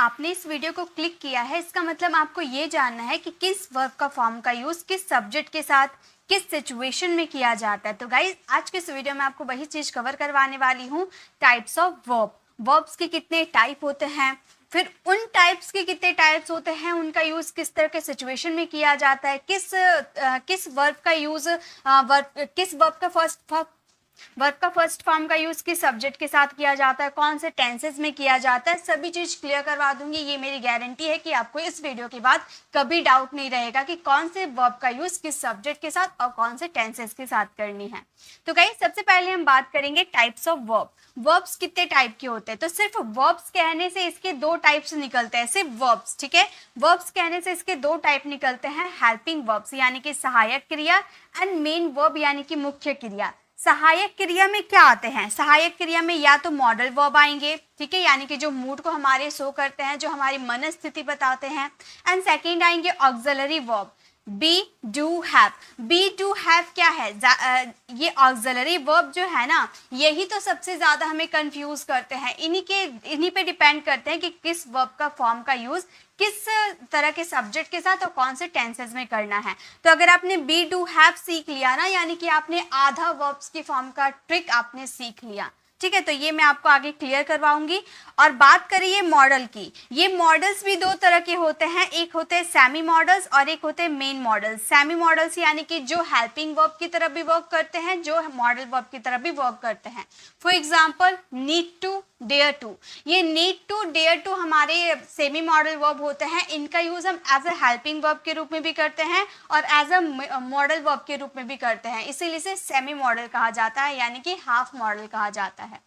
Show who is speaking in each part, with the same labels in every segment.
Speaker 1: आपने इस वीडियो को क्लिक किया है, इसका मतलब आपको ये जानना है कि किस वर्ब का फॉर्म का यूज़ किस सब्जेक्ट के साथ किस सिचुएशन में किया जाता है। तो गाइज आज के इस वीडियो में आपको वही चीज़ कवर करवाने वाली हूँ, टाइप्स ऑफ वर्ब। वर्ब्स के कितने टाइप होते हैं, फिर उन टाइप्स के कितने टाइप्स होते हैं, उनका यूज़ किस तरह के सिचुएशन में किया जाता है, किस वर्ब का यूज़ किस वर्ब का फर्स्ट फॉर्म का यूज किस सब्जेक्ट के साथ किया जाता है, कौन से टेंसेस में किया जाता है, सभी चीज क्लियर करवा दूंगी। ये मेरी गारंटी है कि आपको इस वीडियो के बाद कभी डाउट नहीं रहेगा कि कौन से वर्ब का यूज किस सब्जेक्ट के साथ और कौन से टेंसेस के साथ करनी है। तो गाइस सबसे पहले हम बात करेंगे टाइप्स ऑफ वर्ब। वर्ब्स कितने टाइप के होते हैं, तो सिर्फ वर्ब्स कहने से इसके दो टाइप्स निकलते हैं, सिर्फ वर्ब्स, ठीक है। वर्ब्स कहने से इसके दो टाइप निकलते हैं, हेल्पिंग वर्ब्स यानी कि सहायक क्रिया एंड मेन वर्ब यानी कि मुख्य क्रिया। सहायक क्रिया में क्या आते हैं, सहायक क्रिया में या तो मॉडल वर्ब आएंगे, ठीक है, यानी कि जो मूड को हमारे शो करते हैं, जो हमारी मनस्थिति बताते हैं। एंड सेकंड आएंगे auxiliary verb, be do have. Be do have क्या है, ये ऑक्सिलरी वर्ब जो है ना, यही तो सबसे ज्यादा हमें कंफ्यूज करते हैं। इन्हीं पे डिपेंड करते हैं कि किस वर्ब का फॉर्म का यूज किस तरह के सब्जेक्ट के साथ और कौन से टेंसेस में करना है। तो अगर आपने बी डू हैव सीख लिया ना, यानी कि आपने आधा वर्ब्स की फॉर्म का ट्रिक आपने सीख लिया, ठीक है। तो ये मैं आपको आगे क्लियर करवाऊंगी। और बात करिए मॉडल की, ये मॉडल्स भी दो तरह के होते हैं, एक होते हैं सेमी मॉडल्स और एक होते हैं मेन मॉडल्स। सेमी मॉडल्स यानी कि जो हेल्पिंग वर्ब की तरह भी वर्क करते हैं, जो मॉडल वर्ब की तरह भी वर्क करते हैं। For example need to, dare to. ये नीड टू, डेयर टू हमारे सेमी मॉडल वर्ब होते हैं। इनका यूज हम एज अ हेल्पिंग वर्ब के रूप में भी करते हैं और एज अ मॉडल वर्ब के रूप में भी करते हैं, इसीलिए इसे सेमी मॉडल कहा जाता है, यानी कि हाफ मॉडल कहा जाता है।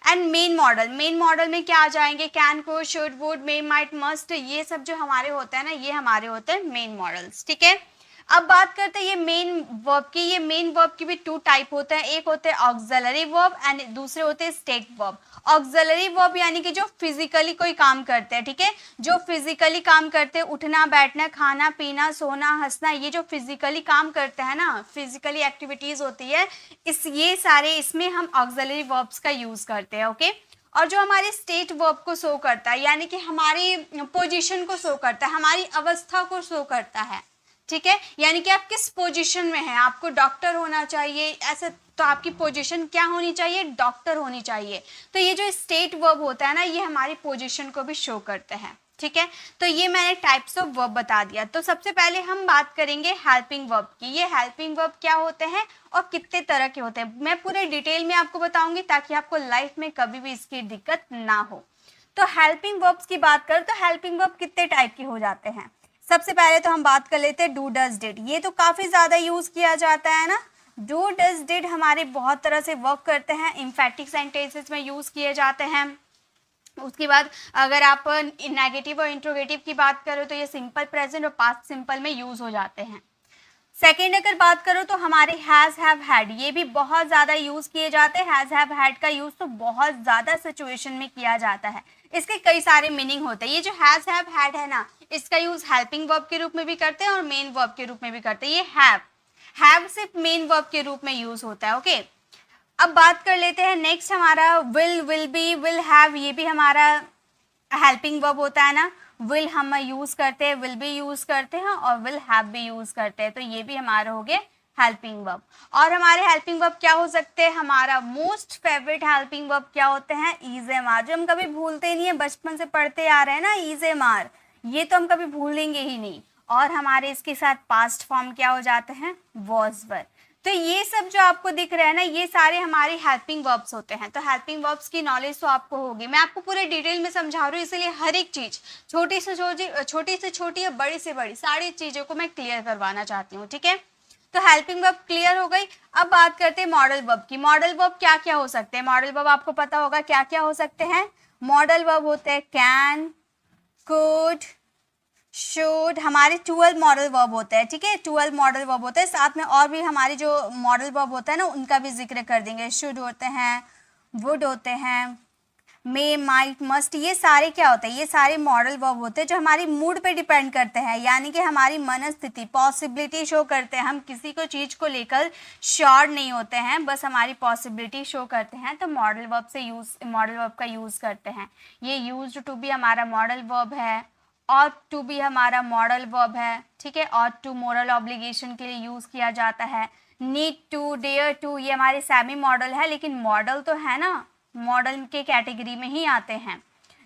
Speaker 1: And main model, main model में क्या आ जाएंगे, can, could, should, would, may, might, must, ये सब जो हमारे होते हैं ना, ये हमारे होते हैं मेन मॉडल्स, ठीक है। अब बात करते हैं ये मेन वर्ब की। ये मेन वर्ब की भी टू टाइप होते हैं, एक होते हैं ऑक्सिलरी वर्ब एंड दूसरे होते हैं स्टेट वर्ब। ऑक्सिलरी वर्ब यानी कि जो फिजिकली कोई काम करते हैं, ठीक है, जो फिजिकली काम करते हैं, उठना बैठना, खाना पीना, सोना, हंसना, ये जो फिजिकली काम करते हैं ना, फिजिकली एक्टिविटीज होती है, ये सारे इसमें हम ऑक्सिलरी वर्ब्स का यूज करते हैं, ओके। और जो हमारे स्टेट वर्ब को शो करता है, यानी कि हमारी पोजीशन को शो करता है, हमारी अवस्था को शो करता है, ठीक है, यानी कि आप किस पोजीशन में हैं, आपको डॉक्टर होना चाहिए, ऐसे तो आपकी पोजीशन क्या होनी चाहिए, डॉक्टर होनी चाहिए। तो ये जो स्टेट वर्ब होता है ना, ये हमारी पोजीशन को भी शो करते हैं, ठीक है। तो ये मैंने टाइप्स ऑफ वर्ब बता दिया। तो सबसे पहले हम बात करेंगे हेल्पिंग वर्ब की। ये हेल्पिंग वर्ब क्या होते हैं और कितने तरह के होते हैं, मैं पूरे डिटेल में आपको बताऊंगी ताकि आपको लाइफ में कभी भी इसकी दिक्कत ना हो। तो हेल्पिंग वर्ब्स की बात करें तो हेल्पिंग वर्ब कितने टाइप के हो जाते हैं। सबसे पहले तो हम बात कर लेते हैं डू, डज, डिड। ये तो काफी ज्यादा यूज किया जाता है ना। डू, डज, डिड हमारे बहुत तरह से वर्क करते हैं, इम्फेटिक सेंटेंसेस में यूज किए जाते हैं। उसके बाद अगर आप नेगेटिव और इंट्रोगेटिव की बात करो तो ये सिंपल प्रेजेंट और पास्ट सिंपल में यूज हो जाते हैं। सेकेंड अगर बात करो तो हमारे हैज, हैव, हैड, ये भी बहुत ज्यादा यूज किए जाते हैं। हैज, हैव, हैड का यूज तो बहुत ज्यादा सिचुएशन में किया जाता है। इसके कई सारे मीनिंग होते हैं। ये जो हैज, हैव, हैड है ना, इसका यूज हेल्पिंग वर्ब के रूप में भी करते हैं और मेन वर्ब के रूप में भी करते हैं। ये हैव सिर्फ मेन वर्ब के रूप में यूज होता है, ओके। अब बात कर लेते हैं नेक्स्ट हमारा will, will be, will have, ये भी हमारा हेल्पिंग वर्ब होता है ना। विल हम यूज करते हैं, विल भी यूज करते हैं और विल हैव भी यूज करते हैं, तो ये भी हमारे हो गए हेल्पिंग वर्ब। और हमारे हेल्पिंग वर्ब क्या हो सकते हैं, हमारा मोस्ट फेवरेट हेल्पिंग वर्ब क्या होते हैं, इज एम आर, जो हम कभी भूलते नहीं है, बचपन से पढ़ते आ रहे हैं ना, इज एम आर, ये तो हम कभी भूलेंगे ही नहीं। और हमारे इसके साथ पास्ट फॉर्म क्या हो जाते हैं, वॉज वर। तो ये सब जो आपको दिख रहा है ना, ये सारे हमारे हेल्पिंग वर्ब्स होते हैं। तो हेल्पिंग वर्ब्स की नॉलेज तो आपको होगी, मैं आपको पूरे डिटेल में समझा रही हूँ, इसलिए हर एक चीज छोटी से छोटी और बड़ी से बड़ी सारी चीजों को मैं क्लियर करवाना चाहती हूँ, ठीक है। तो हेल्पिंग वर्ब क्लियर हो गई। अब बात करते हैं मॉडल वर्ब की। मॉडल वर्ब क्या क्या हो सकते हैं, मॉडल वर्ब आपको पता होगा क्या क्या हो सकते हैं। मॉडल वर्ब होते हैं कैन, कुड, शुड, हमारे 12 मॉडल वर्ब होते हैं, ठीक है, 12 मॉडल वर्ब होते हैं। साथ में और भी हमारे जो मॉडल वर्ब होता है ना, उनका भी जिक्र कर देंगे। शुड होते हैं, वुड होते हैं, मे, माइट, मस्ट, ये सारे क्या होते हैं, ये सारे मॉडल वर्ब होते हैं जो हमारी मूड पे डिपेंड करते हैं, यानी कि हमारी मनस्थिति, पॉसिबिलिटी शो करते हैं। हम किसी को चीज़ को लेकर श्योर नहीं होते हैं, बस हमारी पॉसिबिलिटी शो करते हैं, तो मॉडल वर्ब का यूज़ करते हैं। ये यूज्ड टू बी हमारा मॉडल वर्ब है, ऑट टू बी हमारा मॉडल वर्ब है, ठीक है। ऑट टू मोरल ऑब्लिगेशन के लिए यूज़ किया जाता है। नीड टू, डेयर टू, ये हमारे सेमी मॉडल है, लेकिन मॉडल तो है ना, मॉडल के कैटेगरी में ही आते हैं।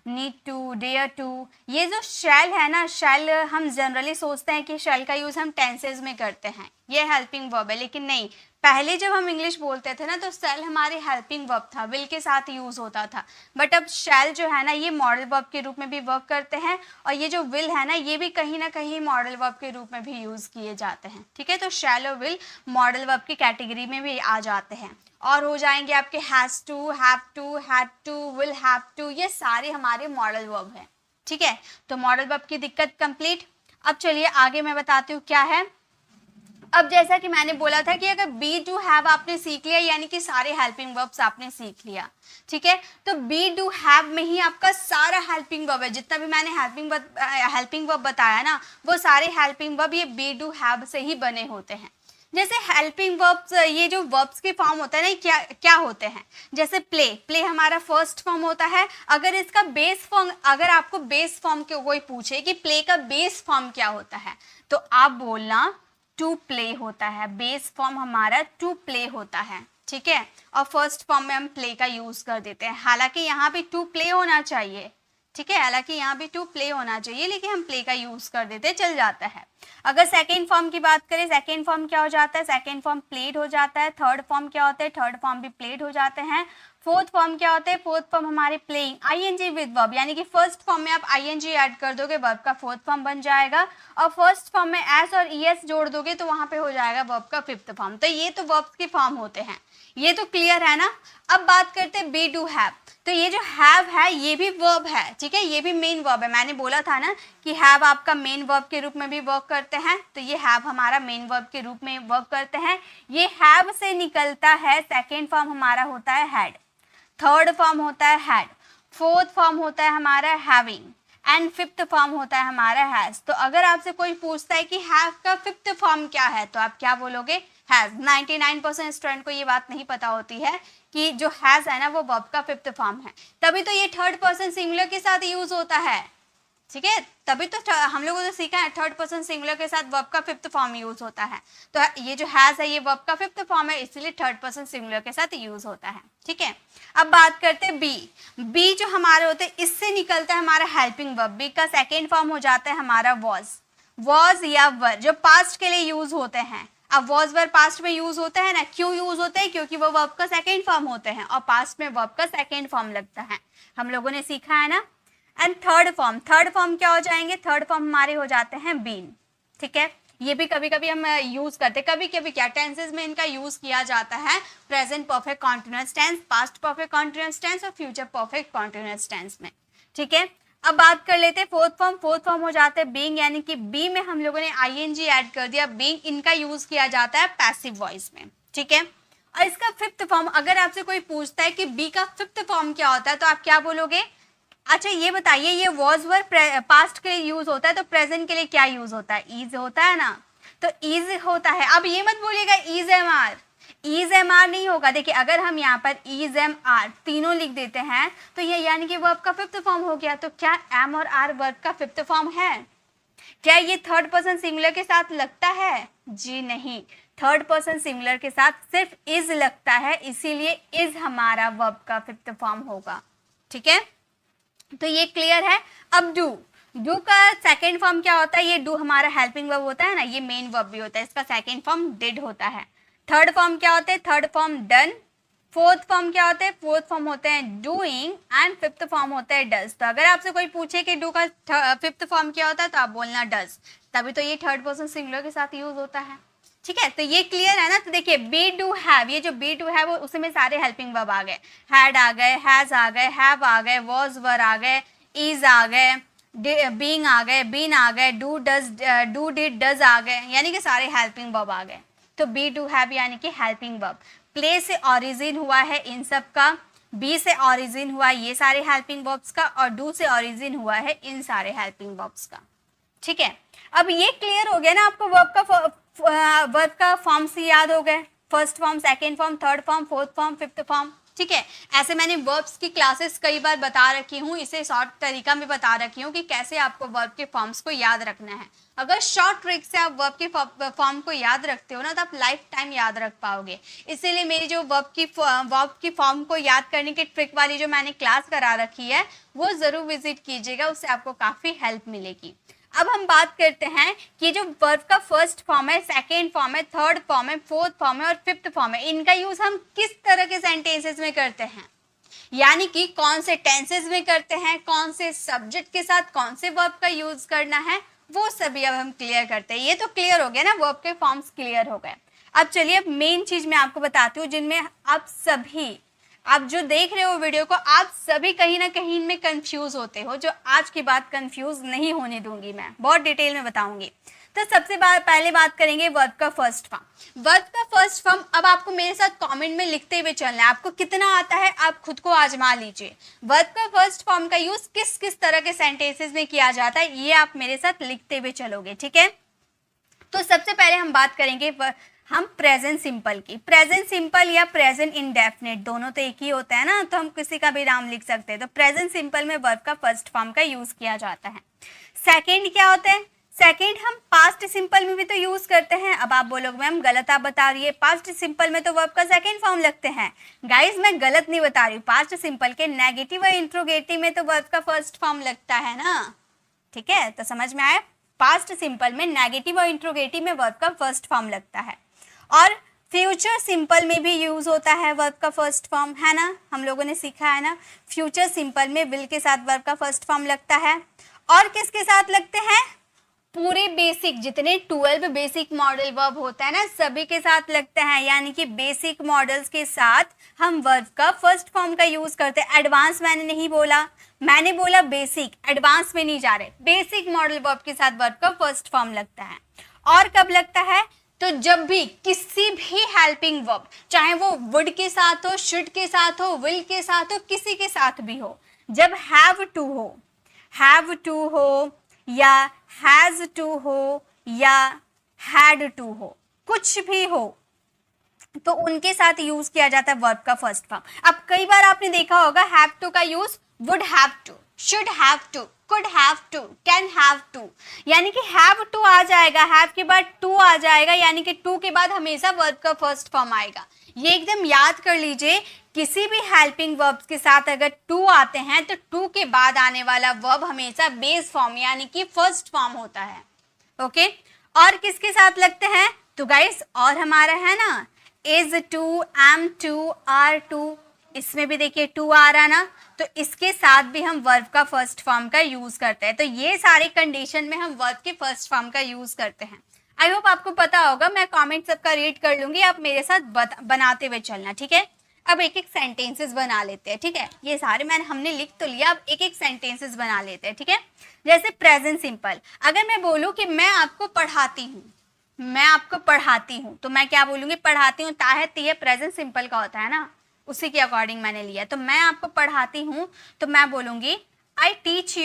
Speaker 1: नीड टू, डेयर टू, ये जो शैल है ना, शैल हम जनरली सोचते हैं कि शैल का यूज़ हम टेंसेज में करते हैं, ये हेल्पिंग वर्ब है, लेकिन नहीं, पहले जब हम इंग्लिश बोलते थे ना तो शैल हमारे हेल्पिंग वर्ब था, विल के साथ यूज़ होता था, बट अब शैल जो है ना ये मॉडल वर्ब के रूप में भी वर्क करते हैं, और ये जो विल है ना ये भी कहीं ना कहीं मॉडल वर्ब के रूप में भी यूज़ किए जाते हैं, ठीक है। तो शैल और विल मॉडल वर्ब की कैटेगरी में भी आ जाते हैं। और हो जाएंगे आपके has to, have to, had to, will have to, ये सारे हमारे मॉडल वर्ब हैं, ठीक है। तो मॉडल वर्ब की दिक्कत कंप्लीट। अब चलिए आगे मैं बताती हूँ क्या है। अब जैसा कि मैंने बोला था कि अगर बी डू हैव आपने सीख लिया, यानी कि सारे हेल्पिंग वर्ब्स आपने सीख लिया, ठीक है। तो बी डू हैव में ही आपका सारा हेल्पिंग वर्ब है, जितना भी मैंने हेल्पिंग वर्ब बताया ना वो सारे हेल्पिंग वर्ब ये बी डू हैव से ही बने होते हैं। जैसे हेल्पिंग वर्ब्स, ये जो वर्ब्स के फॉर्म होता है ना क्या क्या होते हैं, जैसे प्ले, प्ले हमारा फर्स्ट फॉर्म होता है। अगर इसका बेस फॉर्म, अगर आपको बेस फॉर्म के कोई पूछे कि प्ले का बेस फॉर्म क्या होता है, तो आप बोलना टू प्ले होता है, बेस फॉर्म हमारा टू प्ले होता है, ठीक है। और फर्स्ट फॉर्म में हम प्ले का यूज कर देते हैं, हालांकि यहाँ भी टू प्ले होना चाहिए, ठीक है, हालांकि यहाँ भी टू प्ले होना चाहिए, लेकिन हम प्ले का यूज कर देते हैं, चल जाता है। अगर सेकेंड फॉर्म की बात करें, सेकेंड फॉर्म क्या हो जाता है, सेकेंड फॉर्म प्लेड हो जाता है। थर्ड फॉर्म क्या होता है, थर्ड फॉर्म भी प्लेड हो जाते हैं। फोर्थ फॉर्म क्या होते हैं, फोर्थ फॉर्म हमारे प्लेइंग, आईएनजी विद वर्ब, यानी कि फर्स्ट फॉर्म में आप आईएनजी ऐड कर दोगे वर्ब का फोर्थ फॉर्म बन जाएगा, और फर्स्ट फॉर्म में एस और ईएस जोड़ दोगे तो वहां पे हो जाएगा वर्ब का फिफ्थ फॉर्म। तो ये तो वर्ब्स के फॉर्म होते हैं, ये तो क्लियर है ना। अब बात करते हैं बी डू हैव। तो ये जो हैव है ये भी वर्ब है, ठीक है, ये भी मेन वर्ब है। मैंने बोला था ना कि हैव आपका मेन वर्ब के रूप में भी वर्क करते हैं, तो ये हैव हमारा मेन वर्ब के रूप में वर्क करते हैं। ये हैव से निकलता है, सेकेंड फॉर्म हमारा होता है हैड, थर्ड फॉर्म होता है हैड, फोर्थ फॉर्म होता है हमारा हैविंग, एंड फिफ्थ फॉर्म होता है हमारा हैज। तो अगर आपसे कोई पूछता है कि हैव का फिफ्थ फॉर्म क्या है, तो आप क्या बोलोगे, हैज। 99% स्टूडेंट को ये बात नहीं पता होती है कि जो हैज है ना वो वर्ब का फिफ्थ फॉर्म है, तभी तो ये थर्ड पर्सन सिंगुलर के साथ यूज होता है, ठीक है, तभी तो हम लोगों ने सीखा है थर्ड पर्सन सिंगुलर के साथ वर्ब का फिफ्थ फॉर्म यूज होता है। तो ये जो हैज है ये वर्ब का फिफ्थ फॉर्म है, इसलिए थर्ड पर्सन सिंगुलर के साथ यूज होता है, ठीक है। अब बात करते हैं बी। बी जो हमारे होते हैं इससे निकलता है हमारा हेल्पिंग वर्ब। बी का सेकेंड फॉर्म हो जाता है हमारा वॉज या वर, जो पास्ट के लिए यूज होते हैं। अब वॉज वर पास्ट में यूज होता है ना, क्यों यूज होते हैं, क्योंकि वो वर्ब का सेकेंड फॉर्म होते हैं और पास्ट में वर्ब का सेकेंड फॉर्म लगता है, हम लोगों ने सीखा है ना। एंड थर्ड फॉर्म क्या हो जाएंगे, थर्ड फॉर्म हमारे हो जाते हैं बीन, ठीक है। ये भी कभी कभी हम यूज करते हैं, कभी कभी क्या टेंसेज में इनका यूज किया जाता है, present perfect continuous tense, past perfect continuous tense और फ्यूचर परफेक्ट कॉन्टिन्यूअस टेंस में, ठीक है। अब बात कर लेते हैं फोर्थ फॉर्म हो जाता है बीइंग, यानी कि बी में हम लोगों ने आईएनजी ऐड कर दिया, बीइंग इनका यूज किया जाता है पैसिव वॉइस में, ठीक है। और इसका फिफ्थ फॉर्म, अगर आपसे कोई पूछता है कि बी का फिफ्थ फॉर्म क्या होता है, तो आप क्या बोलोगे, अच्छा ये बताइए, ये वॉज वर पास्ट के लिए यूज होता है, तो प्रेजेंट के लिए क्या यूज होता है, इज होता है ना, तो इज होता है। अब ये मत बोलिएगा इज एम आर नहीं होगा। देखिए अगर हम यहाँ पर इज एम आर तीनों लिख देते हैं तो ये यानी कि वर्ब का फिफ्थ फॉर्म हो गया। तो क्या एम और आर वर्ब का फिफ्थ फॉर्म है, क्या ये थर्ड पर्सन सिंगुलर के साथ लगता है, जी नहीं, थर्ड पर्सन सिंगुलर के साथ सिर्फ इज लगता है, इसीलिए इज हमारा वर्ब का फिफ्थ फॉर्म होगा, ठीक है। तो ये क्लियर है। अब डू का सेकेंड फॉर्म क्या होता है, ये डू हमारा हेल्पिंग वर्ब होता है ना, ये मेन वर्ब भी होता है, इसका सेकेंड फॉर्म डिड होता है। थर्ड फॉर्म क्या होते हैं, third form done. Fourth form क्या होते हैं, फोर्थ फॉर्म होते हैं डूइंग, एंड फिफ्थ फॉर्म होता है डज। तो अगर आपसे कोई पूछे कि डू का फिफ्थ फॉर्म क्या होता है, तो आप बोलना डज, तभी तो ये थर्ड पर्सन सिंगुलर के साथ यूज होता है, ठीक है। तो ये क्लियर है ना। तो देखिए बी डू हैव, ये जो बी डू हैव उसमें सारे हेल्पिंग वर्ब आ गए, हैड आ गए, हैज आ गए, हैव आ गए, वॉज वर आ गए, इज आ गए, बीइंग आ गए, बीन आ गए, डू डिड डज आ गए, यानी कि सारे हेल्पिंग वर्ब आ गए। तो बी डू हैव यानी कि हेल्पिंग वर्ब। प्ले से ऑरिजिन हुआ है इन सब का, बी से ओरिजिन हुआ ये सारे हेल्पिंग वर्ब्स का, और डू से ओरिजिन हुआ है इन सारे हेल्पिंग वर्ब्स का। ठीक है, अब ये क्लियर हो गया ना आपको, वर्ब का फॉर्म्स याद हो गए, first form, second form, third form, fourth form, fifth form. ठीक है, ऐसे मैंने वर्ब्स की क्लासेस कई बार बता रखी हूँ, इसे शॉर्ट तरीका में बता रखी हूँ कि कैसे आपको वर्ब के फॉर्म्स को याद रखना है। अगर शॉर्ट ट्रिक से आप वर्ब के फॉर्म को याद रखते हो ना तो आप लाइफ टाइम याद रख पाओगे। इसीलिए मेरी जो वर्ब की फॉर्म को याद करने की ट्रिक वाली जो मैंने क्लास करा रखी है वो ज़रूर विजिट कीजिएगा, उससे आपको काफ़ी हेल्प मिलेगी। अब हम बात करते हैं कि जो वर्ब का फर्स्ट फॉर्म है, सेकेंड फॉर्म है, थर्ड फॉर्म है, फोर्थ फॉर्म है और फिफ्थ फॉर्म है, इनका यूज हम किस तरह के सेंटेंसेस में करते हैं, यानी कि कौन से टेंसेस में करते हैं, कौन से सब्जेक्ट के साथ कौन से वर्ब का यूज करना है, वो सभी अब हम क्लियर करते हैं। ये तो क्लियर हो गया ना, वर्ब के फॉर्म्स क्लियर हो गए। अब चलिए, अब मेन चीज मैं आपको बताती हूँ जिनमें आप जो देख रहे हो वीडियो को, आप सभी कहीं ना कहीं इनमें कंफ्यूज होते हो, जो आज की बात कंफ्यूज नहीं होने दूंगी, मैं बहुत डिटेल में बताऊंगी। तो सबसे पहले बात करेंगे वर्ब का फर्स्ट फॉर्म। वर्ब का फर्स्ट फॉर्म अब आपको मेरे साथ कमेंट में लिखते हुए चलना है, आपको कितना आता है आप खुद को आजमा लीजिए। वर्ब का फर्स्ट फॉर्म का यूज किस किस तरह के सेंटेंसेस में किया जाता है ये आप मेरे साथ लिखते हुए चलोगे, ठीक है। तो सबसे पहले हम बात करेंगे हम प्रेजेंट सिंपल की। प्रेजेंट सिंपल या प्रेजेंट इंडेफिनिट दोनों तो एक ही होता है ना, तो हम किसी का भी नाम लिख सकते हैं। तो प्रेजेंट सिंपल में वर्ब का फर्स्ट फॉर्म का यूज किया जाता है। सेकंड क्या होता है, सेकंड हम पास्ट सिंपल में भी तो यूज करते हैं। अब आप बोलोगे मैम गलत आप बता रही है, पास्ट सिंपल में तो वर्ब का सेकंड फॉर्म लगते हैं। गाइज मैं गलत नहीं बता रही हूँ, पास्ट सिंपल के नेगेटिव और इंट्रोगेटिव में तो वर्ब का फर्स्ट फॉर्म लगता है ना, ठीक है। तो समझ में आया, पास्ट सिंपल में नेगेटिव और इंट्रोगेटिव में वर्ब का फर्स्ट फॉर्म लगता है। और फ्यूचर सिंपल में भी यूज होता है वर्ब का फर्स्ट फॉर्म, है ना, हम लोगों ने सीखा है ना। फ्यूचर सिंपल में विल के साथ वर्ब का फर्स्ट फॉर्म लगता है। और किसके साथ लगते हैं, पूरे बेसिक जितने 12 बेसिक मॉडल वर्ब होता है ना सभी के साथ लगते हैं, यानी कि बेसिक मॉडल्स के साथ हम वर्ब का फर्स्ट फॉर्म का यूज करते हैं। एडवांस मैंने नहीं बोला, मैंने बोला बेसिक, एडवांस में नहीं जा रहे, बेसिक मॉडल वर्ब के साथ वर्ब का फर्स्ट फॉर्म लगता है। और कब लगता है, तो जब भी किसी भी हेल्पिंग वर्ब, चाहे वो वुड के साथ हो, शुड के साथ हो, विल के साथ हो, किसी के साथ भी हो, जब हैव टू हो या हैज टू हो या हैड टू हो, कुछ भी हो तो उनके साथ यूज किया जाता है वर्ब का फर्स्ट फॉर्म। अब कई बार आपने देखा होगा हैव टू का use would have to, should have to, could have to, can have to, यानी कि हैव टू आ जाएगा, हैव के बाद टू आ जाएगा, यानी कि टू के बाद हमेशा वर्ब का फर्स्ट फॉर्म आएगा। ये एकदम याद कर लीजिए, किसी भी हेल्पिंग वर्ब्स के साथ अगर टू आते हैं तो टू के बाद आने वाला वर्ब हमेशा बेस फॉर्म यानी कि फर्स्ट फॉर्म होता है, ओके। और किसके साथ लगते हैं, तो गाइस और हमारा है ना is to, am to, are to, इसमें भी देखिए टू आ रहा ना, तो इसके साथ भी हम वर्ब का फर्स्ट फॉर्म का यूज करते हैं। तो ये सारे कंडीशन में हम वर्ब के फर्स्ट फॉर्म का यूज करते हैं। आई होप आपको पता होगा, मैं कमेंट सबका रीड कर लूंगी, आप मेरे साथ बनाते हुए चलना, ठीक है। अब एक एक सेंटेंसेस बना लेते हैं, ठीक है। ये सारे हमने लिख तो लिया, अब एक एक सेंटेंसेस बना लेते हैं, ठीक है। जैसे प्रेजेंट सिंपल, अगर मैं बोलूँ कि मैं आपको पढ़ाती हूँ, तो मैं क्या बोलूँगी, पढ़ाती हूँ, ता है ती है, प्रेजेंट सिंपल का होता है ना, उसी के अकॉर्डिंग मैंने लिया। तो मैं आपको पढ़ाती हूँ तो मैं बोलूँगी आई टीच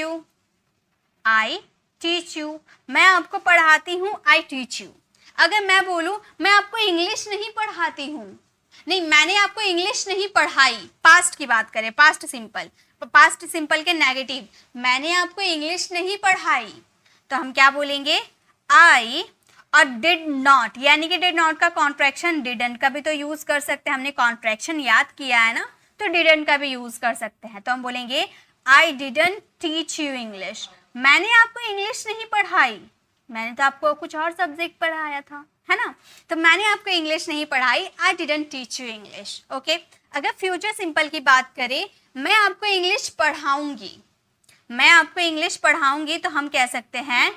Speaker 1: यू, मैं आपको पढ़ाती हूँ, आई टीच यू। अगर मैं बोलूँ मैं आपको इंग्लिश नहीं पढ़ाती हूँ, नहीं मैंने आपको इंग्लिश नहीं पढ़ाई, पास्ट की बात करें, पास्ट सिंपल के नेगेटिव, मैंने आपको इंग्लिश नहीं पढ़ाई, तो हम क्या बोलेंगे, आई। और डिड नॉट, यानी कि डिड नॉट का कॉन्ट्रैक्शन डिडंट का भी तो यूज कर सकते हैं, हमने कॉन्ट्रैक्शन याद किया है ना, तो डिडंट का भी यूज कर सकते हैं। तो हम बोलेंगे I didn't teach you English, मैंने आपको इंग्लिश नहीं पढ़ाई, मैंने तो आपको कुछ और सब्जेक्ट पढ़ाया था, है ना, तो मैंने आपको इंग्लिश नहीं पढ़ाई, I didn't teach you English, okay. अगर फ्यूचर सिंपल की बात करें, मैं आपको इंग्लिश पढ़ाऊंगी, तो हम कह सकते हैं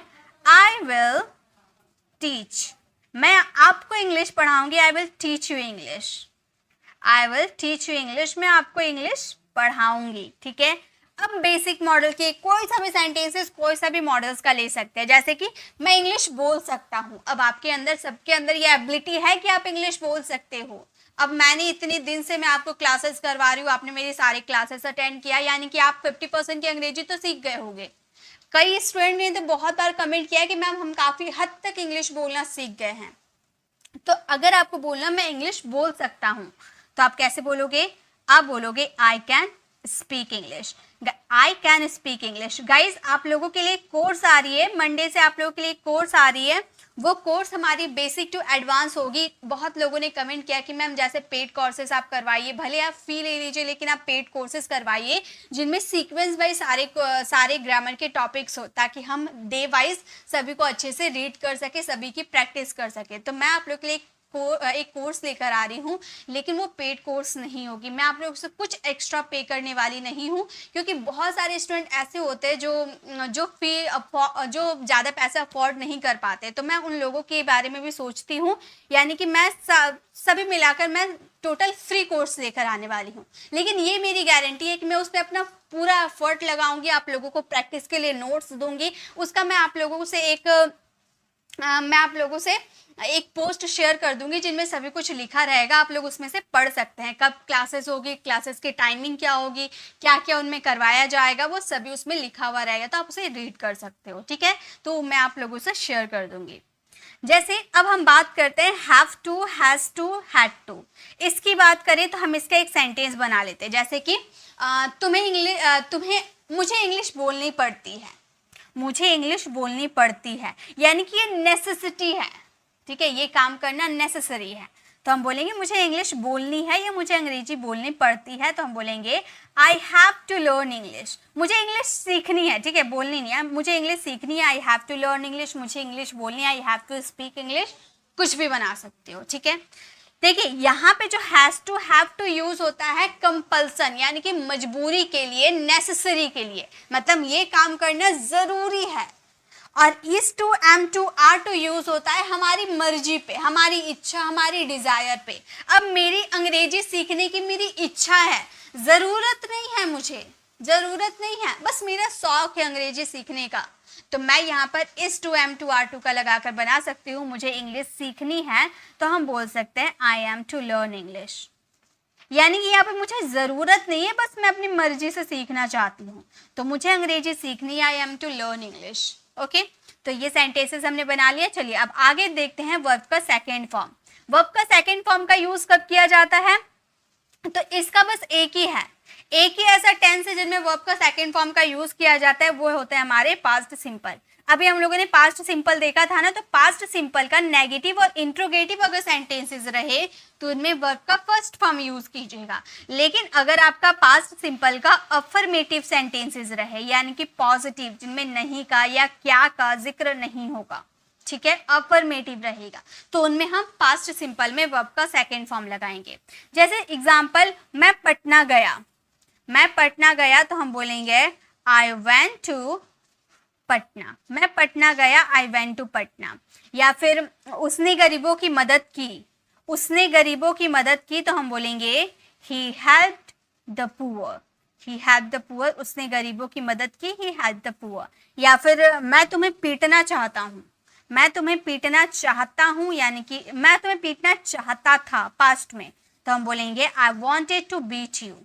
Speaker 1: आई विल टीच, मैं आपको इंग्लिश पढ़ाऊंगी, I will teach you English, मैं आपको इंग्लिश पढ़ाऊंगी, ठीक है। अब बेसिक मॉडल के कोई सा भी सेंटेंसेस कोई सा भी मॉडल्स का ले सकते हैं, जैसे कि मैं इंग्लिश बोल सकता हूँ। अब आपके अंदर सबके अंदर ये एबिलिटी है कि आप इंग्लिश बोल सकते हो, अब मैंने इतने दिन से मैं आपको क्लासेस करवा रही हूँ, आपने मेरी सारी क्लासेस अटेंड किया, यानी कि आप 50% की अंग्रेजी तो सीख गए होंगे। कई स्टूडेंट ने तो बहुत बार कमेंट किया कि मैम हम काफ़ी हद तक इंग्लिश बोलना सीख गए हैं। तो अगर आपको बोलना मैं इंग्लिश बोल सकता हूँ, तो आप कैसे बोलोगे? आप बोलोगे I can speak English. I can speak English. Guys आप लोगों के लिए कोर्स आ रही है, मंडे से आप लोगों के लिए कोर्स आ रही है। वो कोर्स हमारी बेसिक टू एडवांस होगी। बहुत लोगों ने कमेंट किया कि मैम जैसे पेड कोर्सेज आप करवाइए, भले आप फी ले लीजिए लेकिन आप पेड कोर्सेज करवाइए जिनमें सीक्वेंस वाइज सारे ग्रामर के टॉपिक्स हो, ताकि हम डे वाइज सभी को अच्छे से रीड कर सके, सभी की प्रैक्टिस कर सके। तो मैं आप लोग के लिए एक कोर्स लेकर आ रही हूँ, लेकिन वो पेड कोर्स नहीं होगी। मैं आप लोगों से कुछ एक्स्ट्रा पे करने वाली नहीं हूँ, क्योंकि बहुत सारे स्टूडेंट ऐसे होते हैं जो ज़्यादा पैसे अफोर्ड नहीं कर पाते। तो मैं उन लोगों के बारे में भी सोचती हूँ, यानी कि मैं सभी मिलाकर मैं टोटल फ्री कोर्स लेकर आने वाली हूँ। लेकिन ये मेरी गारंटी है कि मैं उस पर अपना पूरा एफर्ट लगाऊंगी, आप लोगों को प्रैक्टिस के लिए नोट्स दूंगी। उसका मैं आप लोगों से एक पोस्ट शेयर कर दूंगी जिनमें सभी कुछ लिखा रहेगा। आप लोग उसमें से पढ़ सकते हैं, कब क्लासेस होगी, क्लासेस की टाइमिंग क्या होगी, क्या क्या उनमें करवाया जाएगा, वो सभी उसमें लिखा हुआ रहेगा। तो आप उसे रीड कर सकते हो, ठीक है। तो मैं आप लोगों से शेयर कर दूंगी। जैसे अब हम बात करते हैं have to, has to, had to. इसकी बात करें तो हम इसका एक सेंटेंस बना लेते हैं, जैसे कि मुझे इंग्लिश बोलनी पड़ती है। मुझे इंग्लिश बोलनी पड़ती है यानी कि ये नेसेसिटी है, ठीक है, ये काम करना नेसेसरी है। तो हम बोलेंगे मुझे इंग्लिश बोलनी है या मुझे अंग्रेजी बोलनी पड़ती है, तो हम बोलेंगे I have to learn English. मुझे इंग्लिश सीखनी है, ठीक है, बोलनी नहीं है, मुझे इंग्लिश सीखनी है। I have to learn English, मुझे इंग्लिश बोलनी है। I have to speak English, कुछ भी बना सकते हो, ठीक है। देखिए यहाँ पे जो has to, have to use होता है कंपल्सन, यानी कि मजबूरी के लिए, नेसेसरी के लिए, मतलब ये काम करना जरूरी है। और is to, am to, are to use होता है हमारी मर्जी पे, हमारी इच्छा, हमारी डिजायर पे। अब मेरी अंग्रेजी सीखने की मेरी इच्छा है, जरूरत नहीं है, मुझे जरूरत नहीं है, बस मेरा शौक है अंग्रेजी सीखने का। तो मैं यहाँ पर is to, am to, are to का लगाकर बना सकती हूँ। मुझे इंग्लिश सीखनी है तो हम बोल सकते हैं I am to learn English, यानी कि यहाँ पे मुझे ज़रूरत नहीं है, बस मैं अपनी मर्जी से सीखना चाहती हूँ। तो मुझे अंग्रेजी सीखनी है, I am to learn English. Okay, तो ये सेंटेंसेस हमने बना लिया। चलिए अब आगे देखते हैं वर्ब का सेकेंड फॉर्म। वर्ब का सेकेंड फॉर्म का यूज कब किया जाता है? तो इसका बस एक ही है, एक ही ऐसा टेंस है जिनमें वर्ब का सेकेंड फॉर्म का यूज किया जाता है, वो होता है हमारे पास्ट सिंपल। अभी हम लोगों ने पास्ट सिंपल देखा था ना, तो पास्ट सिंपल का नेगेटिव और इंट्रोगेटिव अगर सेंटेंसेस रहे तो उनमें वर्ब का फर्स्ट फॉर्म यूज कीजिएगा। लेकिन अगर आपका पास्ट सिंपल का अफर्मेटिव सेंटेंसेस रहे, यानी कि पॉजिटिव, जिनमें नहीं का या क्या का जिक्र नहीं होगा, ठीक है, अफर्मेटिव रहेगा, तो उनमें हम पास्ट सिंपल में वर्ब का सेकेंड फॉर्म लगाएंगे। जैसे एग्जाम्पल, मैं पटना गया, मैं पटना गया, तो हम बोलेंगे आई वेंट टू पटना। मैं पटना गया, आई वेंट टू पटना। या फिर उसने गरीबों की मदद की, उसने गरीबों की मदद की, तो हम बोलेंगे he helped the poor, he helped the poor. उसने गरीबों की मदद की, ही हेल्प्ड द पुअर। या फिर मैं तुम्हें पीटना चाहता हूँ, मैं तुम्हें पीटना चाहता हूँ, यानी कि मैं तुम्हें पीटना चाहता था पास्ट में, तो हम बोलेंगे I wanted to beat you,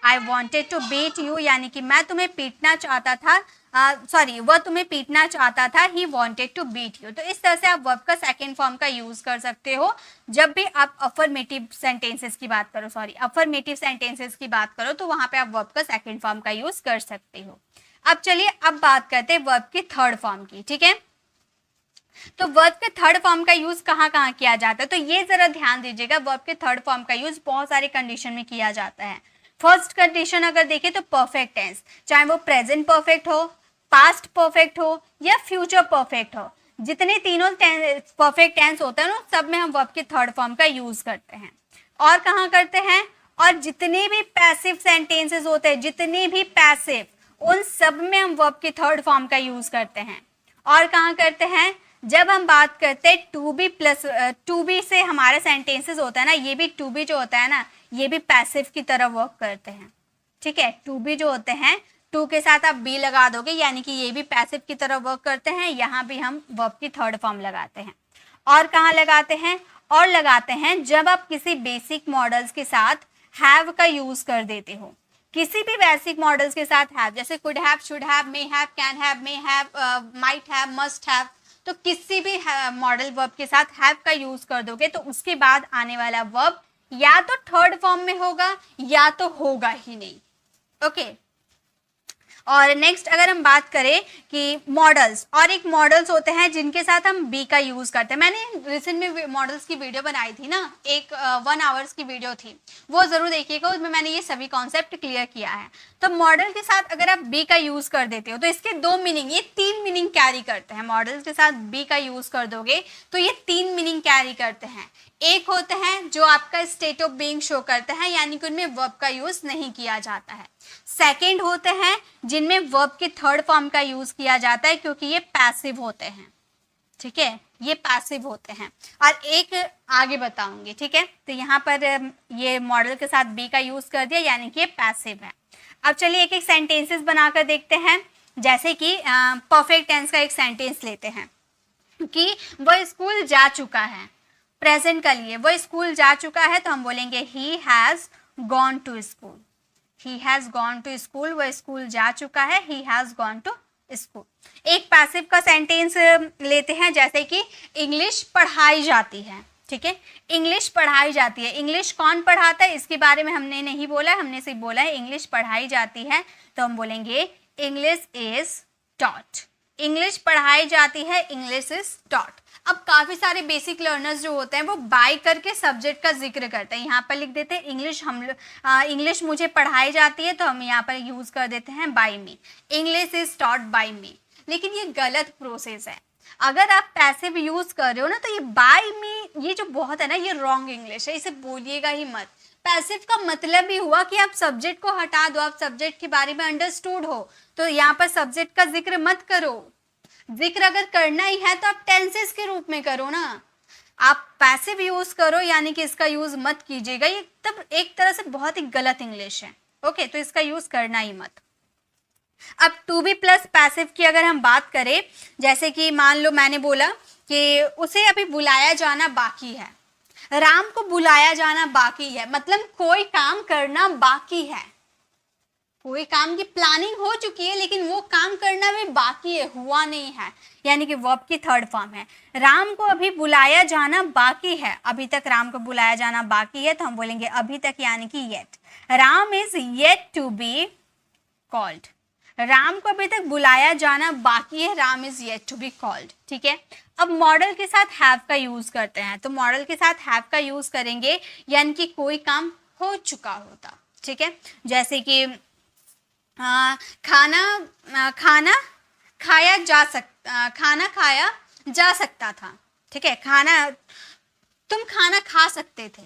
Speaker 1: I wanted to beat you, यानी कि मैं तुम्हें पीटना चाहता था, वह तुम्हें पीटना चाहता था, he wanted to beat you. तो इस तरह से आप वर्ब का सेकेंड फॉर्म का यूज कर सकते हो जब भी आप अफर्मेटिव सेंटेंसेस की बात करो, अफर्मेटिव सेंटेंसेस की बात करो, तो वहां पे आप वर्ब का सेकेंड फॉर्म का यूज कर सकते हो। अब चलिए अब बात करते हैं वर्ब के थर्ड फॉर्म की, ठीक है। तो वर्ब के थर्ड फॉर्म का यूज कहाँ कहाँ किया जाता है, तो ये जरा ध्यान दीजिएगा। वर्ब के थर्ड फॉर्म का यूज बहुत सारे कंडीशन में किया जाता है। फर्स्ट कंडीशन अगर देखें तो परफेक्ट टेंस, चाहे वो प्रेजेंट परफेक्ट हो, पास्ट परफेक्ट हो या फ्यूचर परफेक्ट हो, जितने तीनों परफेक्ट टेंस होते हैं ना, सब में हम वर्ब के थर्ड फॉर्म का यूज करते हैं। और कहाँ करते हैं? और जितने भी पैसिव सेंटेंसेस होते हैं, जितने भी पैसिव, उन सब में हम वर्ब के थर्ड फॉर्म का यूज करते हैं। और कहाँ करते हैं? जब हम बात करते हैं to be plus to be से हमारे सेंटेंसेस होता है ना, ये भी टू बी जो होता है ना, ये भी पैसिव की तरह वर्क करते हैं, ठीक है। टू बी जो होते हैं, टू के साथ आप बी लगा दोगे, यानी कि ये भी पैसिव की तरह वर्क करते हैं। यहाँ भी हम वर्ब की थर्ड फॉर्म लगाते हैं। और कहाँ लगाते हैं? और लगाते हैं जब आप किसी बेसिक मॉडल्स के साथ हैव का यूज कर देते हो। किसी भी बेसिक मॉडल्स के साथ हैव, जैसे could have, should have, may have, might have, must have, तो किसी भी मॉडल वर्ब के साथ हैव का यूज कर दोगे तो उसके बाद आने वाला वर्ब या तो थर्ड फॉर्म में होगा या तो होगा ही नहीं। ओके और नेक्स्ट अगर हम बात करें कि मॉडल्स, और एक मॉडल्स होते हैं जिनके साथ हम बी का यूज करते हैं। मैंने रिसेंट में मॉडल्स की वीडियो बनाई थी ना, एक 1 आवर्स की वीडियो थी, वो जरूर देखिएगा, उसमें मैंने ये सभी कॉन्सेप्ट क्लियर किया है। तो मॉडल के साथ अगर आप बी का यूज कर देते हो तो इसके 2 मीनिंग, ये 3 मीनिंग कैरी करते हैं। मॉडल्स के साथ बी का यूज कर दोगे तो ये 3 मीनिंग कैरी करते हैं। एक होते हैं जो आपका स्टेट ऑफ बीइंग शो करते हैं, यानी कि उनमें वर्ब का यूज नहीं किया जाता है। सेकेंड होते हैं जिनमें वर्ब के थर्ड फॉर्म का यूज किया जाता है क्योंकि ये पैसिव होते हैं, ठीक है, ये पैसिव होते हैं। और एक आगे बताऊंगी, ठीक है। तो यहाँ पर ये मॉडल के साथ बी का यूज कर दिया यानी कि ये पैसिव है। अब चलिए एक एक सेंटेंसेस बनाकर देखते हैं। जैसे कि परफेक्ट टेंस का एक सेंटेंस लेते हैं कि वह स्कूल जा चुका है। प्रेजेंट का लिए वो स्कूल जा चुका है तो हम बोलेंगे he has gone to school. He has gone to school, वो स्कूल जा चुका है, he has gone to school. एक पैसिव का सेंटेंस लेते हैं, जैसे कि इंग्लिश पढ़ाई जाती है, ठीक है, इंग्लिश पढ़ाई जाती है। इंग्लिश कौन पढ़ाता है इसके बारे में हमने नहीं बोला, हमने सिर्फ बोला है इंग्लिश पढ़ाई जाती है, तो हम बोलेंगे इंग्लिश इज टॉट। इंग्लिश पढ़ाई जाती है, इंग्लिश इज टॉट। अब काफी सारे बेसिक लर्नर्स जो होते हैं वो बाय करके सब्जेक्ट का जिक्र करते हैं। यहाँ पर लिख देते हैं इंग्लिश इंग्लिश मुझे पढ़ाई जाती है, तो हम यहाँ पर यूज कर देते हैं by me. English is taught by me, लेकिन ये गलत प्रोसेस है। अगर आप पैसिव यूज कर रहे हो ना तो ये बाय मी, ये जो बहुत है ना, ये रॉन्ग इंग्लिश है, इसे बोलिएगा ही मत। पैसिव का मतलब ही हुआ कि आप सब्जेक्ट को हटा दो, आप सब्जेक्ट के बारे में अंडरस्टूड हो, तो यहाँ पर सब्जेक्ट का जिक्र मत करो। जिक्र अगर करना ही है तो आप टेंसेस के रूप में करो ना, आप पैसिव यूज करो, यानी कि इसका यूज मत कीजिएगा। ये तब एक तरह से बहुत ही गलत इंग्लिश है। ओके, तो इसका यूज करना ही मत। अब टू बी प्लस पैसिव की अगर हम बात करें, जैसे कि मान लो मैंने बोला कि उसे अभी बुलाया जाना बाकी है, राम को बुलाया जाना बाकी है, मतलब कोई काम करना बाकी है, कोई काम की प्लानिंग हो चुकी है लेकिन वो काम करना भी बाकी है, हुआ नहीं है, यानी कि वर्ब की थर्ड फॉर्म है। राम को अभी बुलाया जाना बाकी है, अभी तक राम को बुलाया जाना बाकी है, तो हम बोलेंगे अभी तक, यानी कि yet. Ram is yet to be called. Ram को अभी तक बुलाया जाना बाकी है, Ram is yet to be called, ठीक है। अब मॉडल के साथ हैव का यूज करते हैं, तो मॉडल के साथ हैव का यूज करेंगे यानी कि कोई काम हो चुका होता, ठीक है। जैसे कि खाना खाया जा सकता था, ठीक है। तुम खाना खा सकते थे,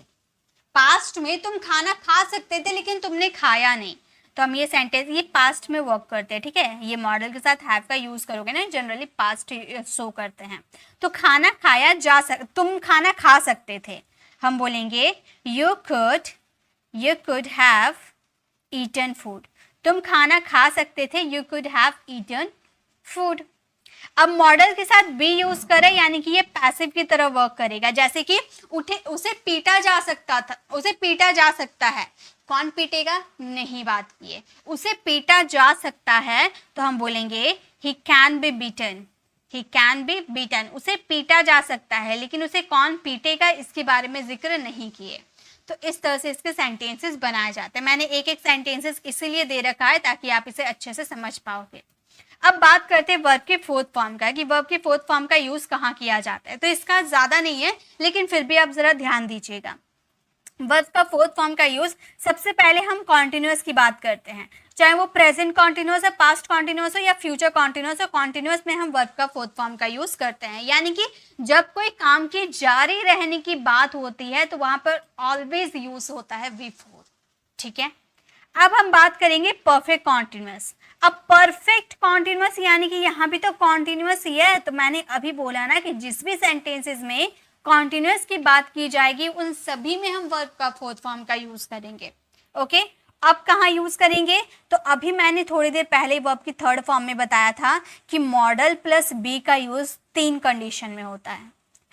Speaker 1: पास्ट में तुम खाना खा सकते थे लेकिन तुमने खाया नहीं, तो हम ये सेंटेंस ये पास्ट में वर्क करते हैं, ठीक है। ये मॉडल के साथ हैव का यूज करोगे ना, जनरली पास्ट शो करते हैं। तो तुम खाना खा सकते थे, हम बोलेंगे you could have eaten food. तुम खाना खा सकते थे, you could have eaten food. अब मॉडल के साथ बी यूज करें यानी कि ये पैसिव की तरह वर्क करेगा। जैसे कि उसे पीटा जा सकता था, उसे पीटा जा सकता है, कौन पीटेगा, नहीं बात किए, उसे पीटा जा सकता है, तो हम बोलेंगे he can be beaten. He can be beaten, उसे पीटा जा सकता है लेकिन उसे कौन पीटेगा इसके बारे में जिक्र नहीं किए। तो इस तरह से इसके सेंटेंसेस बनाए जाते हैं। मैंने एक एक सेंटेंसेस इसीलिए दे रखा है ताकि आप इसे अच्छे से समझ पाओगे। अब बात करते हैं वर्ब के फोर्थ फॉर्म का, कि वर्ब के फोर्थ फॉर्म का यूज कहाँ किया जाता है। तो इसका ज्यादा नहीं है लेकिन फिर भी आप जरा ध्यान दीजिएगा। वर्ब का फोर्थ फॉर्म का यूज सबसे पहले हम कॉन्टिन्यूअस की बात करते हैं, चाहे वो प्रेजेंट कॉन्टिन्यूअस है, पास्ट कॉन्टिन्यूअस हो या फ्यूचर कॉन्टिन्यूअस हो। कॉन्टिन्यूअस में हम वर्ब का फोर्थ फॉर्म का यूज करते हैं, यानी कि जब कोई काम के जारी रहने की बात होती है तो वहां पर ऑलवेज यूज होता है वी फोर, ठीक है। अब हम बात करेंगे परफेक्ट कॉन्टिन्यूअस। अब परफेक्ट कॉन्टिन्यूअस यानी कि यहाँ भी तो कॉन्टिन्यूअस ही है, तो मैंने अभी बोला ना कि जिस भी सेंटेंसेस में कॉन्टिन्यूअस की बात की जाएगी उन सभी में हम वर्ब का फोर्थ फॉर्म का यूज करेंगे। ओके, अब कहाँ यूज करेंगे, तो अभी मैंने थोड़ी देर पहले वर्ब की थर्ड फॉर्म में बताया था कि मॉडल प्लस बी का यूज 3 कंडीशन में होता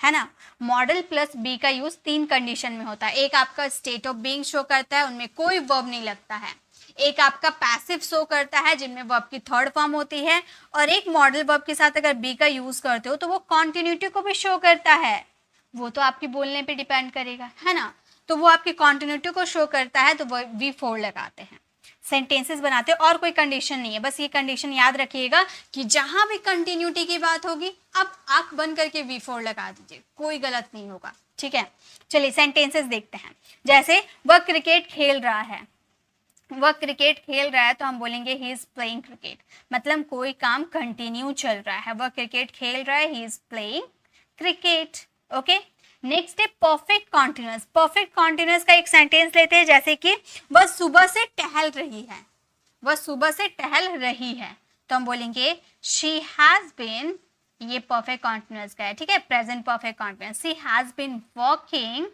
Speaker 1: है ना। मॉडल प्लस बी का यूज 3 कंडीशन में होता है। एक आपका स्टेट ऑफ बीइंग शो करता है, उनमें कोई वर्ब नहीं लगता है। एक आपका पैसिव शो करता है, जिनमें वर्ब की थर्ड फॉर्म होती है। और एक मॉडल वर्ब के साथ अगर बी का यूज करते हो तो वो कॉन्टिन्यूटी को भी शो करता है। वो तो आपकी बोलने पे डिपेंड करेगा, है ना। तो वो आपकी कॉन्टिन्यूटी को शो करता है, तो वो V4 लगाते हैं, सेंटेंसेस बनाते हैं। और कोई कंडीशन नहीं है, बस ये कंडीशन याद रखिएगा कि जहां भी कंटिन्यूटी की बात होगी आप आंख बंद करके V4 लगा दीजिए, कोई गलत नहीं होगा, ठीक है। चलिए सेंटेंसेस देखते हैं। जैसे वह क्रिकेट खेल रहा है, वह क्रिकेट खेल रहा है तो हम बोलेंगे ही इज प्लेइंग क्रिकेट, मतलब कोई काम कंटिन्यू चल रहा है। वह क्रिकेट खेल रहा है, he is playing cricket. Okay, next है परफेक्ट कॉन्टिन्यूअस। परफेक्ट कॉन्टिन्यूअस का एक सेंटेंस लेते हैं, जैसे कि वह सुबह से टहल रही है, वह सुबह से टहल रही है, तो हम बोलेंगे शी हैज बीन, ये परफेक्ट कॉन्टिन्यूअस का है, ठीक है, present perfect continuous. She has been walking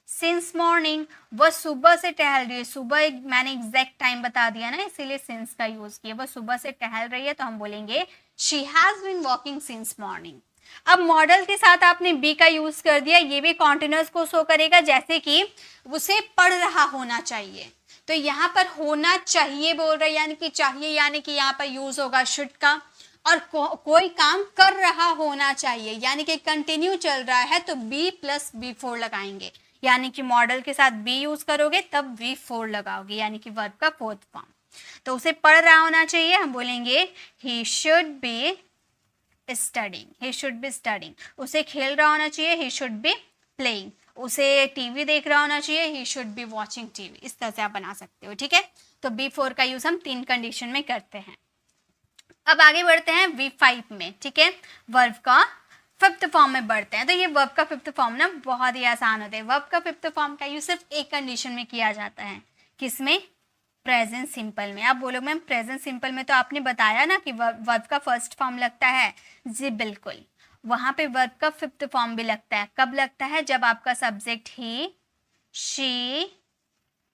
Speaker 1: since morning, वह सुबह से टहल रही है। सुबह मैंने एग्जैक्ट टाइम बता दिया ना, इसीलिए सिंस का यूज किया। वह सुबह से टहल रही है तो हम बोलेंगे she has been walking since morning. अब मॉडल के साथ आपने बी का यूज कर दिया, ये भी कॉन्टिन्यूअस को शो करेगा, जैसे कि उसे पढ़ रहा होना चाहिए, तो यहाँ पर होना चाहिए बोल रहे, यानी कि चाहिए, यानी कि यहाँ पर यूज होगा शुड का। और कोई काम कर रहा होना चाहिए, यानी कि कंटिन्यू चल रहा है, तो बी प्लस V4 लगाएंगे, यानी कि मॉडल के साथ बी यूज करोगे तब V4 लगाओगे, यानी कि वर्ब का फोर्थ फॉर्म। तो उसे पढ़ रहा होना चाहिए, हम बोलेंगे he should be studying, he should be studying. उसे खेल रहा होना चाहिए, ही शुड बी प्लेइंग। उसे टीवी देख रहा होना चाहिए, he should be watching TV. इस तरह से आप बना सकते हो, ठीक है। तो V4 का यूज हम 3 कंडीशन में करते हैं। अब आगे बढ़ते हैं V5 में, ठीक है, वर्ब का फिफ्थ फॉर्म में बढ़ते हैं। तो ये वर्ब का फिफ्थ फॉर्म ना बहुत ही आसान होता है। वर्ब का फिफ्थ फॉर्म का यूज सिर्फ एक कंडीशन में किया जाता है, किसमें, प्रेजेंट सिंपल में। आप बोलो मैम प्रेजेंट सिंपल में तो आपने बताया ना कि वर्ब का फर्स्ट फॉर्म लगता है, जी बिल्कुल, वहां पे वर्ब का फिफ्थ फॉर्म भी लगता है। कब लगता है, जब आपका सब्जेक्ट ही, शी,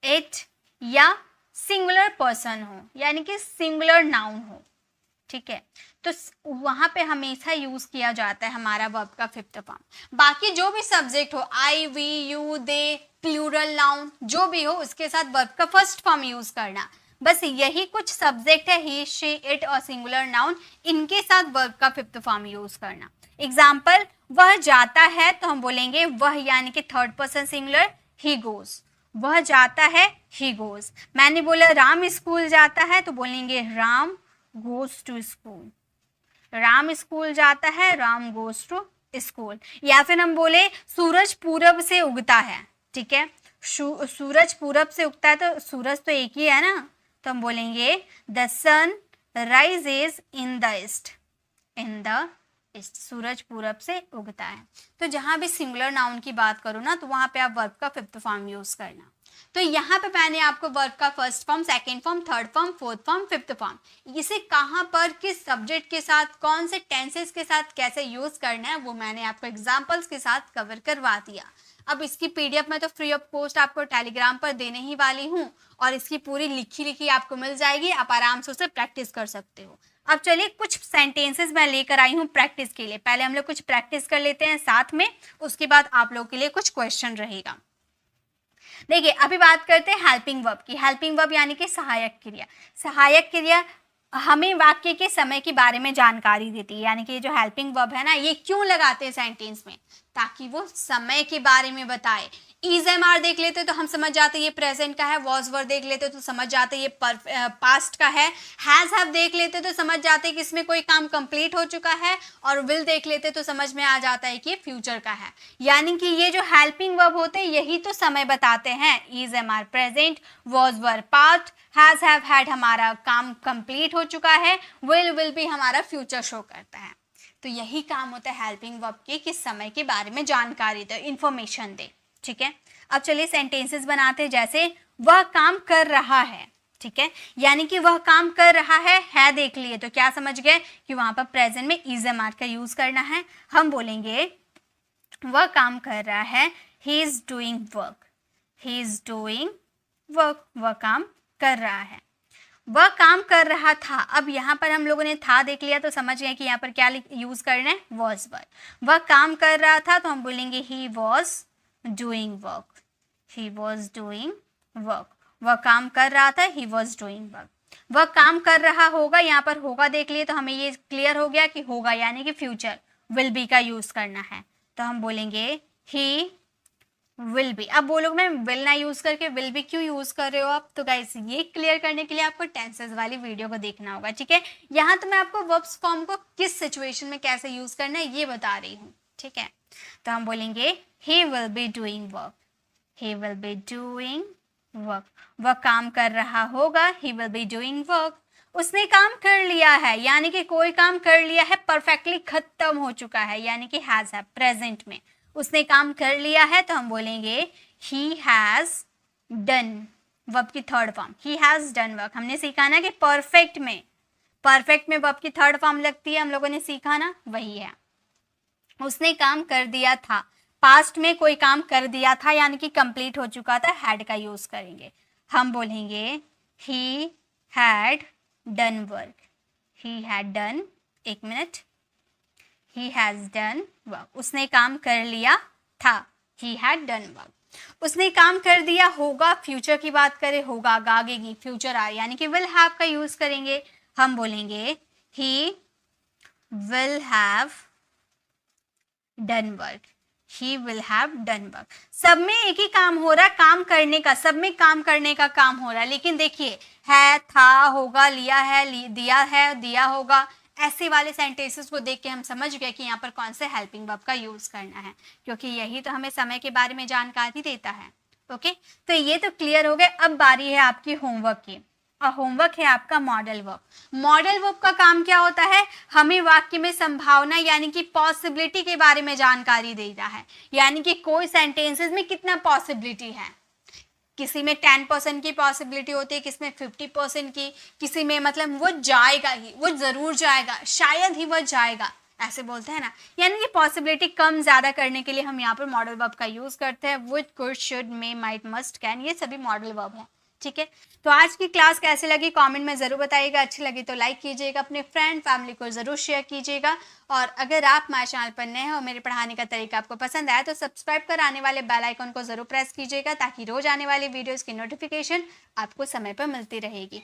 Speaker 1: इट या सिंगुलर पर्सन हो, यानी कि सिंगुलर नाउन हो, ठीक है, तो वहां पे हमेशा यूज किया जाता है हमारा वर्ब का फिफ्थ फॉर्म। बाकी जो भी सब्जेक्ट हो, I, we, you, they, plural noun जो भी हो, उसके साथ वर्ब का फर्स्ट फॉर्म यूज करना। बस यही कुछ सब्जेक्ट है, ही, शी, इट और सिंगुलर नाउन, इनके साथ वर्ब का फिफ्थ फॉर्म यूज करना। एग्जाम्पल, वह जाता है तो हम बोलेंगे वह, यानी कि third person singular, he goes, वह जाता है, ही गोज। मैंने बोला राम स्कूल जाता है तो बोलेंगे Ram goes to school, Ram school जाता है, राम गोज टू स्कूल। या फिर हम बोले सूरज पूरब से उगता है, ठीक है, सूरज पूरब से उगता है तो सूरज तो एक ही है ना, तो हम बोलेंगे the sun rises in the east, in the east, सूरज पूरब से उगता है। तो जहां भी सिंगुलर नाउन की बात करूँ ना, तो वहां पे आप वर्ब का फिफ्थ फॉर्म यूज करना। तो यहाँ पे मैंने आपको वर्ब का first form, second form, third form, fourth form, fifth form, इसे कहाँ पर, किस सब्जेक्ट के साथ, कौन से टेंसेस के साथ कैसे यूज करना है, वो मैंने आपको एग्जांपल्स के साथ कवर करवा दिया। अब इसकी PDF मैं तो फ्री ऑफ कॉस्ट आपको टेलीग्राम पर देने ही वाली हूँ, और इसकी पूरी लिखी लिखी आपको मिल जाएगी, आप आराम से उसे प्रैक्टिस कर सकते हो। अब चलिए कुछ सेंटेंसेस मैं लेकर आई हूँ प्रैक्टिस के लिए। पहले हम लोग कुछ प्रैक्टिस कर लेते हैं साथ में, उसके बाद आप लोगों के लिए कुछ क्वेश्चन रहेगा। देखिए अभी बात करते हैं हेल्पिंग वर्ब की। हेल्पिंग वर्ब यानी कि सहायक क्रिया। सहायक क्रिया हमें वाक्य के समय के बारे में जानकारी देती है, यानी कि जो हेल्पिंग वर्ब है ना, ये क्यों लगाते हैं सेंटेंस में, ताकि वो समय के बारे में बताए। इज एम आर देख लेते तो हम समझ जाते ये प्रेजेंट का है, वॉज वर देख लेते तो समझ जाते ये पास्ट का है, हैज हैव देख लेते तो समझ जाते कि इसमें कोई काम कंप्लीट हो चुका है, और विल देख लेते तो समझ में आ जाता है कि ये फ्यूचर का है। यानी कि ये जो हेल्पिंग वर्ब होते हैं यही तो समय बताते हैं। Is am are present, was were past, has have had हमारा काम कंप्लीट हो चुका है, विल भी हमारा फ्यूचर शो करता है। तो यही काम होता है हेल्पिंग वर्ब के, कि समय के बारे में जानकारी दे, इंफॉर्मेशन दे, ठीक है। अब चलिए सेंटेंसेस बनाते हैं। जैसे वह काम कर रहा है, ठीक है, यानी कि वह काम कर रहा है देख लिए तो क्या समझ गए कि वहां पर प्रेजेंट में इज एम आर का यूज करना है। हम बोलेंगे वह काम कर रहा है, he is doing work, he is doing work, वह काम कर रहा है। वह काम कर रहा था। अब यहाँ पर हम लोगों ने था देख लिया तो समझ गए कि यहाँ पर क्या यूज करना है, वॉज वर्ब। वह काम कर रहा था तो हम बोलेंगे he was doing work, he was doing work. वह काम कर रहा था, ही वॉज डूइंग वर्क। वह काम कर रहा होगा, यहाँ पर होगा देख लिए तो हमें ये क्लियर हो गया कि होगा यानी कि फ्यूचर विल बी का यूज करना है, तो हम बोलेंगे ही विल बी। अब बोलोगे मैं विल ना यूज करके विल बी क्यों यूज कर रहे हो आप, तो गाइस ये क्लियर करने के लिए आपको टेंसेस वाली वीडियो को देखना होगा, ठीक है। यहाँ तो मैं आपको वर्ब्स फॉर्म को किस सिचुएशन में कैसे यूज करना है ये बता रही हूँ, ठीक है। तो हम बोलेंगे he will be doing work, he will be doing work. वह काम कर रहा होगा, he will be doing work. उसने काम कर लिया है यानी कि कोई काम कर लिया है, परफेक्टली खत्म हो चुका है यानी कि हैज है, प्रेजेंट में उसने काम कर लिया है तो हम बोलेंगे ही हैज डन। वर्ब की third form he has done work. हमने सीखा ना कि परफेक्ट में वर्ब की थर्ड फॉर्म लगती है, हम लोगों ने सीखा ना, वही है। उसने काम कर दिया था, पास्ट में कोई काम कर दिया था यानी कि कंप्लीट हो चुका था, हैड का यूज करेंगे। हम बोलेंगे he had done work, he had done, एक minute, he has done work। उसने काम कर लिया था, he had done work। उसने काम कर दिया होगा, फ्यूचर की बात करें होगा आगे की, फ्यूचर आए यानी कि will have का यूज करेंगे। हम बोलेंगे he will have done work, he will have done work। सब में एक ही काम हो रहा है, काम करने का, सब में काम करने का काम हो रहा है, लेकिन देखिए है, था, होगा, लिया है, दिया है, दिया होगा, ऐसे वाले सेंटेंसेस को देख के हम समझ गए कि यहाँ पर कौन से हेल्पिंग वर्ब का यूज करना है, क्योंकि यही तो हमें समय के बारे में जानकारी देता है। ओके, तो ये तो क्लियर हो गए। अब बारी है आपकी होमवर्क की, और होमवर्क है आपका मॉडल वर्ब। मॉडल वर्ब का काम क्या होता है, हमें वाक्य में संभावना यानी कि पॉसिबिलिटी के बारे में जानकारी देता है, यानी कि कोई सेंटेंसेस में कितना पॉसिबिलिटी है। किसी में 10% की पॉसिबिलिटी होती है, किसी में 50% की, किसी में मतलब वो जाएगा ही, वो जरूर जाएगा, शायद ही वो जाएगा, ऐसे बोलते हैं ना। यानी कि पॉसिबिलिटी कम ज्यादा करने के लिए हम यहाँ पर मॉडल वर्ब का यूज करते हैं। Would, could, should, may, might, must, can, ये सभी मॉडल वर्ब है, ठीक है। तो आज की क्लास कैसे लगी कमेंट में जरूर बताइएगा, अच्छी लगी तो लाइक कीजिएगा, अपने फ्रेंड फैमिली को जरूर शेयर कीजिएगा, और अगर आप हमारे चैनल पर नए हो, मेरे पढ़ाने का तरीका आपको पसंद आया तो सब्सक्राइब कर आने वाले बेल आइकन को जरूर प्रेस कीजिएगा, ताकि रोज आने वाली वीडियोस की नोटिफिकेशन आपको समय पर मिलती रहेगी।